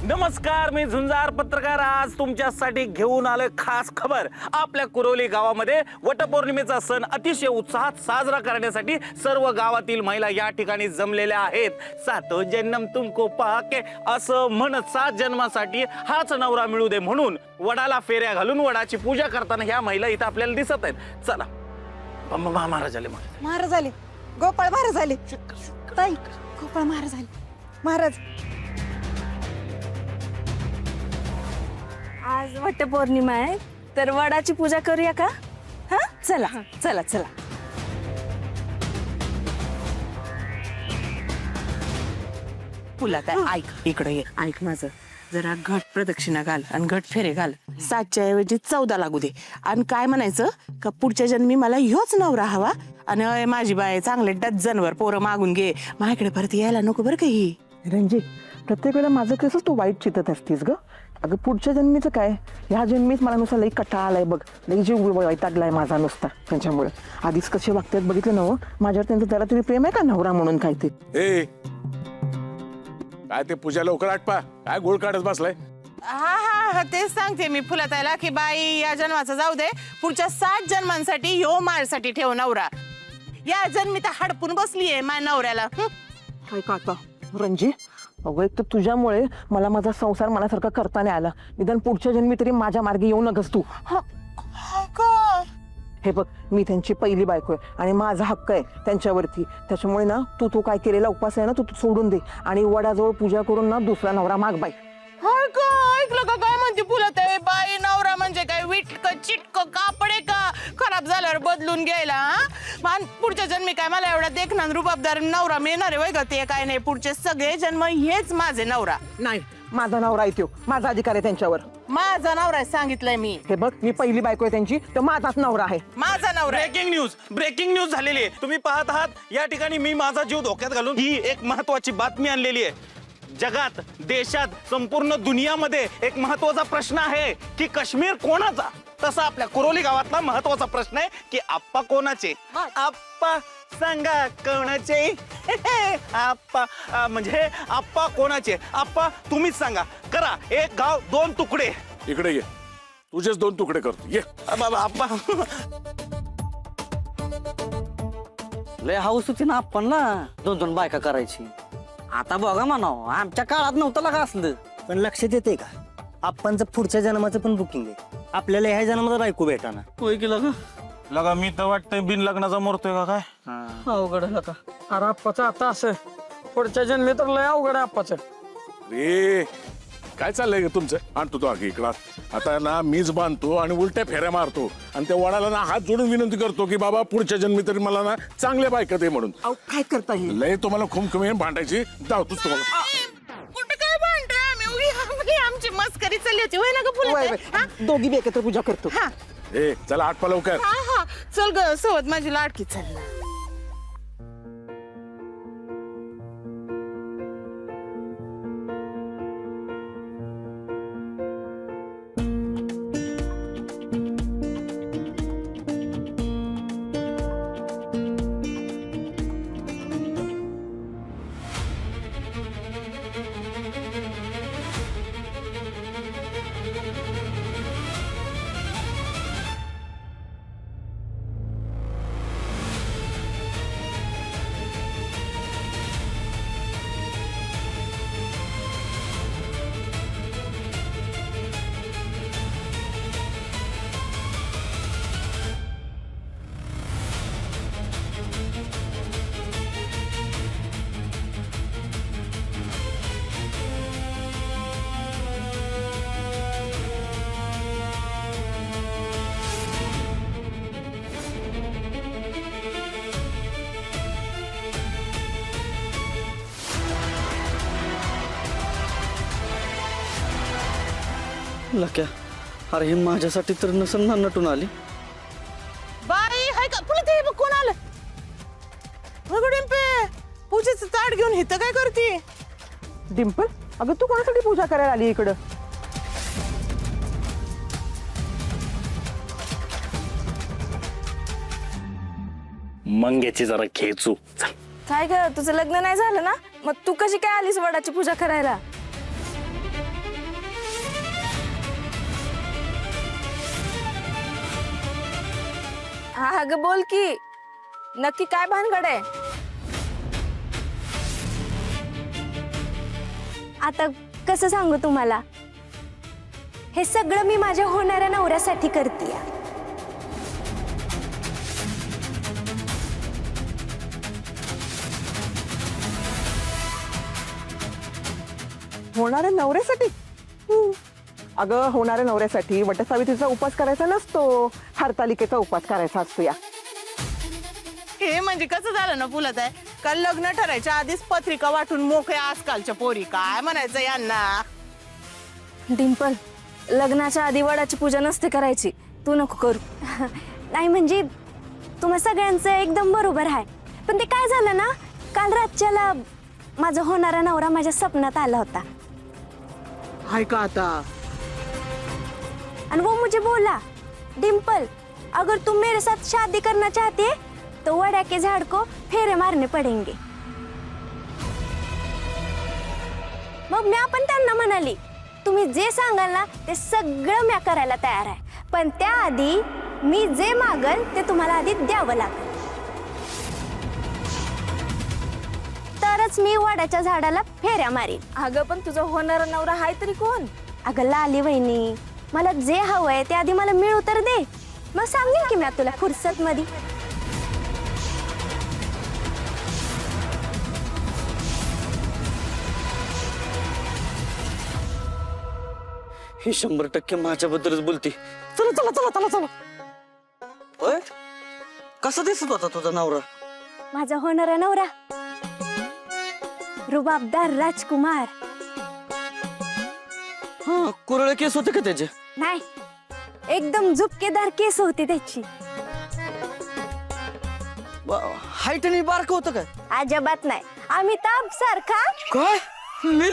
नमस्कार, मी झुंजार पत्रकार आज तुमच्यासाठी घेऊन आलोय खास खबर। आपल्या कुरोली गावामध्ये वटपौर्णिमेचा सण अतिशय उत्साहात साजरा करण्यासाठी सर्व गावातील महिला या ठिकाणी जमलेल्या आहेत। सातो जन्म तुमको पाके असं म्हणत 7 जन्मासाठी हाच नवरा मिळू दे म्हणून वडाला फेऱ्या घालून वडाची पूजा करताना ह्या महिला इथं आपल्याला दिसत आहेत। चला महाराज आले, महाराज आले, गोपाळ महाराज आले, ताई गोपाळ महाराज आले। महाराज आज वटपौर्णिमा आहे तर वडाची पूजा करूया का? हा चला चला चला। फुला काय ऐक इकडे ये, ऐक माझं जरा घट प्रदक्षिणा घाल आणि घट फेरे घाल। 7च्या ऐवजी 14 लागू दे आणि काय म्हणायचं का पुढच्या जन्मी मला ह्योच नवरा हवा आणि अय माझी बाय चांगले डझनवर पोरं मागून घे, माझ्याकडे परत यायला नको बरं काही। रंजी, प्रत्येक वेळेला माझं कसं तू वाईट चितत असतीस ग? अगं पुढच्या जन्मीचं काय, ह्या जन्मीच मला नुसता लई कटाळा आलाय बग, लई जीव वैतागलाय माझा नुसता त्यांच्यामुळे। आधीच कसे वागतात बघितलं ना, माझ्यावर त्यांचं जरा तरी प्रेम आहे का नवरा म्हणून? काय ते ए काय ते पूजा लवकर आटपा, काय गोळ काढत बसलाय? हा हा हा तेच सांगते मी फुलाताईला की बाई या जन्माचं जाऊ दे, पुढच्या 7 जन्मांसाठी ह्यो माझ्यासाठी ठेव नवरा। या जन्मी तर हडपून बसलीये माझ्या नवऱ्याला। काय का आता रंजी, अगं एक तर तुझ्यामुळे मला माझा संसार मनासारखा करता नाही आला, निदान पुढच्या जन्मी तरी माझ्या मार्गे येऊ नकस तू। हे बघ, मी त्यांची पहिली बायको आहे आणि माझा हक्क आहे त्यांच्यावरती, त्याच्यामुळे ना तू काय केलेला उपवास आहे ना तू सोडून दे आणि वडाजवळ पूजा करून ना दुसरा नवरा माग बाई। ऐकलं का काय म्हणते फुलाताई? बाई नवरा म्हणजे काय विटक चिटक कापड आहे का खराब झाल्यावर बदलून घ्यायला? पुढच्या जन्मी काय मला एवढा देखणार रुबाबदार नवरा मिळणार आहे का? ते काय नाही, पुढचे सगळे जन्म हेच माझे नवरा। नाही, माझा नवरा आहे तो, माझा अधिकार आहे त्यांच्यावर। माझा नवरा आहे सांगितलंय मी। हे बघ, मी पहिली बायको आहे त्यांची, तो माझाच नवरा आहे। माझा नवरा आहे। ब्रेकिंग न्यूज झालेली आहे। तुम्ही पाहत आहात या ठिकाणी मी माझा जीव धोक्यात घालून ही एक महत्वाची बातमी आणलेली आहे। जगात, देशात, संपूर्ण दुनियामध्ये एक महत्वाचा प्रश्न आहे की काश्मीर कोणाचा? तसा आपल्या कुरोली गावातला महत्वाचा प्रश्न आहे की आप्पा कोणाचे? आप्पा सांगा कोणाचे? आप्पा म्हणजे आप्पा कोणाचे? आप्पा तुम्हीच सांगा, करा एक गाव 2 तुकडे। इकडे ये, तुझेच 2 तुकडे करतो, ये। बाबा आप्पा लय हाऊस होती ना आपण ना 2-2 बायका करायची। आता बघा म्हणाव, आमच्या काळात नव्हतं लगा असलं। पण लक्षात येते का, आपणचं पुढच्या जन्माचं पण बुकिंग आहे, आपल्याला ह्या जन्माचा बायको भेटाना। होय की लगा? लगा मी तर वाटतंय बिन लग्नाचा मरतोय का काय? अवघड आहे लगा। अरे आप्पाचं आता असं पुढच्या जन्मी तर लय अवघड आहे आप्पाचं। रे काय चाललंय ग तुमचं? आणतो तो आगे इकडं। आता ना मीच बांधतो आणि उलट्या फेऱ्या मारतो आणि त्या वडाला ना हात जोडून विनंती करतो की बाबा पुढच्या जन्मी तरी मला ना चांगल्या बायका दे म्हणून। अहो काय करता हे? लय तुम्हाला खुमखुमी भांडायची धावतोच तुम्हाला। कुठं काय भांडतोय आम्ही? आमची मस्करी चालली होती होय ना ग फुलाताई? दोघी बी एकत्र पूजा करतो। हा ए चला आटपा लवकर। हा हा चल ग सोबत माझी लाडकी चल। लक्या, अरे हे माझ्यासाठी तर नसन ना नटून आली। बाई हाय का फुलाताई? बघ कोण आलं? अगं डिंपे, पूजेचं ताट घेऊन इथं काय करते? डिंपल, अगं तू कोणासाठी पूजा करायला आली इकडं? मंग्याची जरा खेचू। काय ग, तुझं लग्न नाही झालं ना, मग तू कशी काय आलीस वडाची पूजा करायला? अगं बोल की नक्की काय भानगड आहे? आता कसं सांगू तुम्हाला, हे सगळं मी माझ्या होणाऱ्या नवऱ्यासाठी करते. होणाऱ्या नवऱ्यासाठी? अगं होणाऱ्या नवऱ्यासाठी वटसावित्रीचा उपास करायचा नसतो, हरतालिकेचा उपास करायचा असतो या. हे म्हणजे कसं झालं ना फुलत आहे का लग्न ठरायच्या आधीच पत्रिका वाटून मोकळ्या आजकालच्या पोरी, काय म्हणायचं यांना. डिंपल, लग्नाच्या आधी वडाची पूजा नसते करायची, तू नको करू. नाही म्हणजे तुम्हा सगळ्यांचं एकदम बरोबर आहे, पण ते काय झालं ना, काल रातच्याला माझा होणारा नवरा माझ्या स्वप्नात आला होता हाय का आता? और वो मुझे बोला, डिम्पल अगर तुम मेरे साथ शादी करना चाहती है तो वड़ा के झाड़ को फेरे मारने पड़ेंगे. मग मी पण त्यांना म्हणाली, तुम्ही जे सांगाल ना ते सगळं मी करायला तयार आहे, पण त्याआधी मी जे मागल ते तुम्हाला आधी द्यावं लागेल, तरच मी वडाच्या झाडाला फेऱ्या मारीन. अगं पण तुझा होणारा नवरा हाय तरी कोण? अगं लाली वहिनी, मला जे हवंय ते आधी मला मिळू तर दे, मग सांगेन की मी तुला फुरसत मध्ये. ही 100% माझ्याबद्दलच बोलती. चला चला चला चला चला. होय, कसा दिसत होता तुझा नवरा? माझा होणारा नवरा रुबाबदार राजकुमार. हा, कुरळे केस होते का त्याचे? नाही, एकदम झुपकेदार केस होती त्याची. हाईट आणि बारक होतं काय? अजिबात नाही, अमिताभ सारखा, काय? मी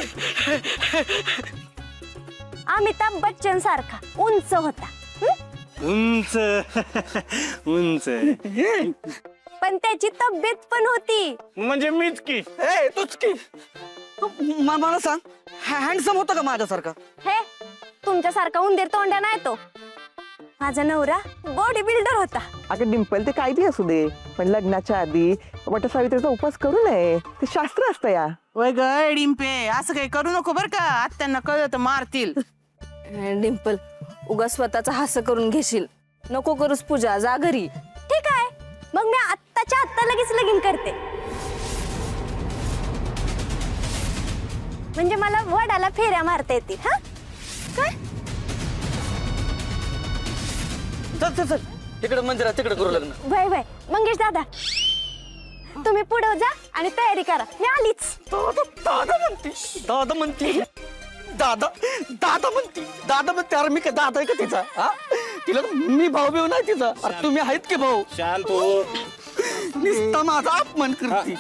अमिताभ बच्चन सारखा उंच होता. उंच उंच. पण त्याची तब्येत पण होती. म्हणजे मीच की. ए तूच की. मला सांग, हँडसम होता का माझ्यासारखा? हे तुमच्यासारखा उंदीर तोंड्या नाही तो. माझा नवरा बॉडी बिल्डर होता. अगं डिंपल, ते काहीही असू दे, पण लग्नाच्या आधी वटसावित्रीचा उपास करू नये, ते शास्त्र असतं या. वय ग डिंपे, असं काही करू नको बर का, आत्यांना कळलं तर मारतील. डिंपल, उगा स्वतःचा हास्य करून घेशील. नको करूस पूजा, जा घरी. ठीक आहे, मग मी आत्ताच्या आत्ता लगेच लगीन करते, म्हणजे मला वडाला फेऱ्या मारता येतील. हा काय? चल चल चल, तिकडे मंदिरात तिकडे करू लग्न. वय वय मंगेश दादा, तुम्ही पुढे जा आणि तयारी करा, मी आलीच. दादा म्हणती, दादा म्हणती, दादा दादा म्हणती, दादा म्हणते. अरे मी काय दादा आहे का तिचा? हा, तिला मी भाऊ बिऊ नाही तिचा. अरे तुम्ही आहेत की भाऊ? शांत हो. नुसता माझा अपमान करते.